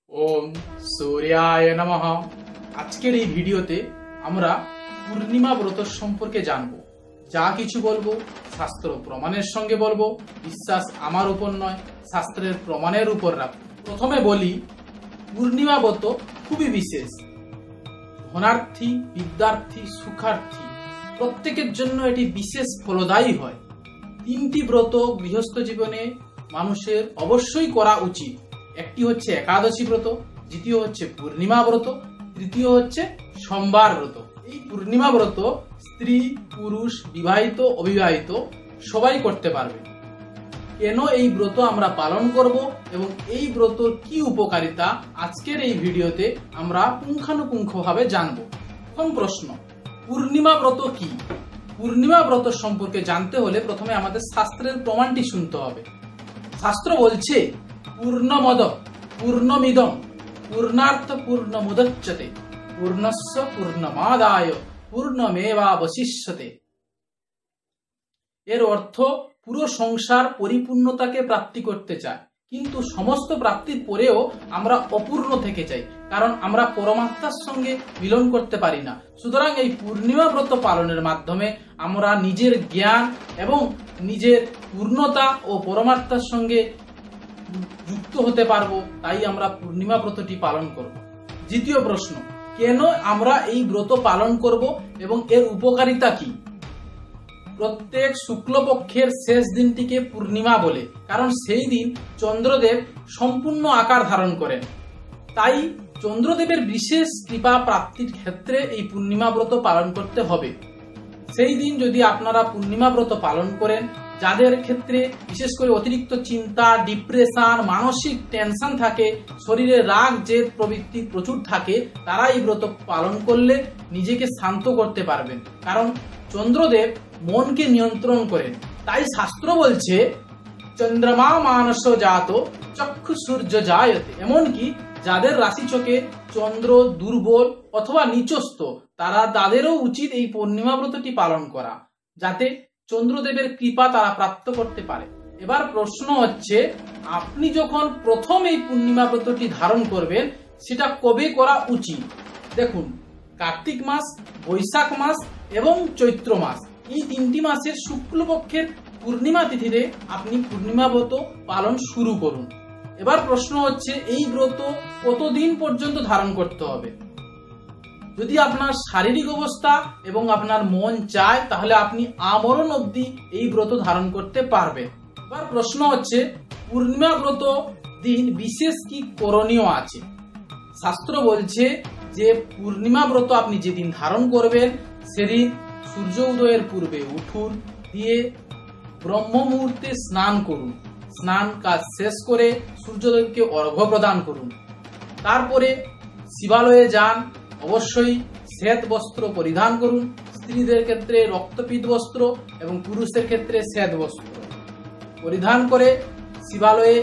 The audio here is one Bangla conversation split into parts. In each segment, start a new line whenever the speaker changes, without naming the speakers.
ওম সূর্যায় নমঃ। আজকের এই ভিডিওতে আমরা পূর্ণিমা ব্রত সম্পর্কে জানব। যা কিছু বলবো শাস্ত্র প্রমাণের সঙ্গে বলবো, বিশ্বাস আমার উপর নয়, শাস্ত্রের প্রমাণের উপর রাখবো। প্রথমে বলি, পূর্ণিমা ব্রত খুবই বিশেষ। ধনার্থী, বিদ্যার্থী, সুখার্থী প্রত্যেকের জন্য এটি বিশেষ ফলদায়ী হয়। তিনটি ব্রত গৃহস্থ জীবনে মানুষের অবশ্যই করা উচিত। একটি হচ্ছে একাদশী ব্রত, দ্বিতীয় হচ্ছে পূর্ণিমা ব্রত, তৃতীয় হচ্ছে সোমবার ব্রত। এই পূর্ণিমা ব্রত স্ত্রী, পুরুষ, বিবাহিত, অবিবাহিত সবাই করতে পারবে। কেন এই ব্রত আমরা পালন করব এবং এই ব্রতর কি উপকারিতা আজকের এই ভিডিওতে আমরা পুঙ্খানুপুঙ্খভাবে জানব। প্রথম প্রশ্ন, পূর্ণিমা ব্রত কি? পূর্ণিমা ব্রত সম্পর্কে জানতে হলে প্রথমে আমাদের শাস্ত্রের প্রমাণটি শুনতে হবে। শাস্ত্র বলছে, পূর্ণমদ পূর্ণমিদং পূর্ণার্থ পূর্ণমুদচ্যতে পূর্ণস্য পূর্ণমাদায় পূর্ণমেবাবশিষ্যতে। এর অর্থ, পুরো সংসার পরিপূর্ণতাকে প্রাপ্তি করতে চায়, কিন্তু সমস্ত প্রাপ্তির পরেও আমরা অপূর্ণ থেকে যাই, কারণ আমরা পরমাত্মার সঙ্গে মিলন করতে পারি না। সুতরাং এই পূর্ণিমা ব্রত পালনের মাধ্যমে আমরা নিজের জ্ঞান এবং নিজের পূর্ণতা ও পরমাত্মার সঙ্গে যুক্ত হতে পারবো। তাই আমরা পূর্ণিমা ব্রতটি পালন করব। দ্বিতীয় প্রশ্ন, কেন আমরা এই ব্রত পালন করব এবং এর উপকারিতা কি? প্রত্যেক শুক্লপক্ষের শেষ দিনটিকে পূর্ণিমা বলে, কারণ সেই দিন চন্দ্রদেব সম্পূর্ণ আকার ধারণ করেন। তাই চন্দ্রদেবের বিশেষ কৃপা প্রাপ্তির ক্ষেত্রে এই পূর্ণিমা ব্রত পালন করতে হবে। সেই দিন যদি আপনারা পূর্ণিমা ব্রত পালন করেন, যাদের ক্ষেত্রে বিশেষ করে অতিরিক্ত চিন্তা, ডিপ্রেশন, মানসিক টেনশন থাকে, শরীরে রাগ, জেদ প্রবৃত্তি প্রচুর থাকে, তারা এই ব্রত পালন করলে নিজেকে শান্ত করতে পারবেন, কারণ চন্দ্রদেব মনকে নিয়ন্ত্রণ করেন। তাই শাস্ত্র বলছে, চন্দ্রমা মানস জাত চক্ষু সূর্য জায়তে। এমনকি যাদের রাশিচক্রে চন্দ্র দুর্বল অথবা নিচস্থ, তাদেরও উচিত এই পূর্ণিমা ব্রতটি পালন করা, যাতে চন্দ্রদেবের কৃপা তারা প্রাপ্ত করতে পারে। এবার প্রশ্ন হচ্ছে, আপনি যখন প্রথম এই পূর্ণিমা ব্রতটি ধারণ করবেন, সেটা কবে করা উচিত? দেখুন, কার্তিক মাস, বৈশাখ মাস এবং চৈত্র মাস, এই তিনটি মাসের শুক্লপক্ষের পূর্ণিমা তিথিতে আপনি পূর্ণিমা ব্রত পালন শুরু করুন। এবার প্রশ্ন হচ্ছে, এই ব্রত কতদিন পর্যন্ত ধারণ করতে হবে? যদি আপনার শারীরিক অবস্থা এবং আপনার মন চায়, তাহলে আপনি আমরণ অবধি এই ব্রত ধারণ করতে পারবেন। এবার প্রশ্ন হচ্ছে, পূর্ণিমা ব্রত দিন বিশেষ কি করণীয় আছে? শাস্ত্র বলছে যে পূর্ণিমা ব্রত আপনি যেদিন ধারণ করবেন, সেদিন সূর্য উদয়ের পূর্বে উঠুন, দিয়ে ব্রহ্ম মুহূর্তে স্নান করুন। স্নান কাজ শেষ করে সূর্যদেবকে অর্ঘ্য প্রদান করুন। তারপরে শিবালয়ে যান, অবশ্যই শ্বেত বস্ত্র পরিধান করুন। স্ত্রীদের ক্ষেত্রে রক্তপীত বস্ত্র এবং পুরুষদের ক্ষেত্রে শ্বেত বস্ত্র পরিধান করে শিবালয়ে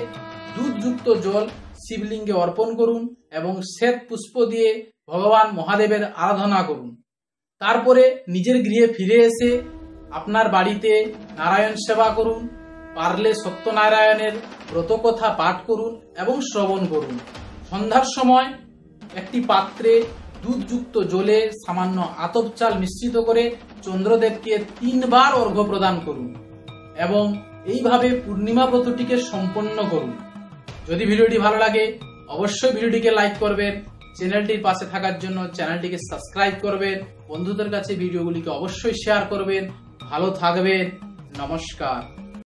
দুধযুক্ত জল শিবলিঙ্গে অর্পণ করুন এবং শ্বেত পুষ্প দিয়ে ভগবান মহাদেবের আরাধনা করুন। তারপরে নিজের গৃহে ফিরে এসে আপনার বাড়িতে নারায়ণ সেবা করুন। পারলে সত্যনারায়ণের ব্রতকথা পাঠ করুন এবং শ্রবণ করুন। সন্ধ্যার সময় একটি পাত্রে দুধযুক্ত জলে সামান্য আতপ চাল মিশ্রিত করে চন্দ্রদেবকে 3 বার অর্ঘ্য প্রদান করুন এবং এইভাবে পূর্ণিমা ব্রতটিকে সম্পন্ন করুন। যদি ভিডিওটি ভালো লাগে, অবশ্যই ভিডিওটিকে লাইক করবেন। চ্যানেলটির পাশে থাকার জন্য চ্যানেলটিকে সাবস্ক্রাইব করবেন। বন্ধুদের কাছে ভিডিওগুলিকে অবশ্যই শেয়ার করবেন। ভালো থাকবেন। নমস্কার।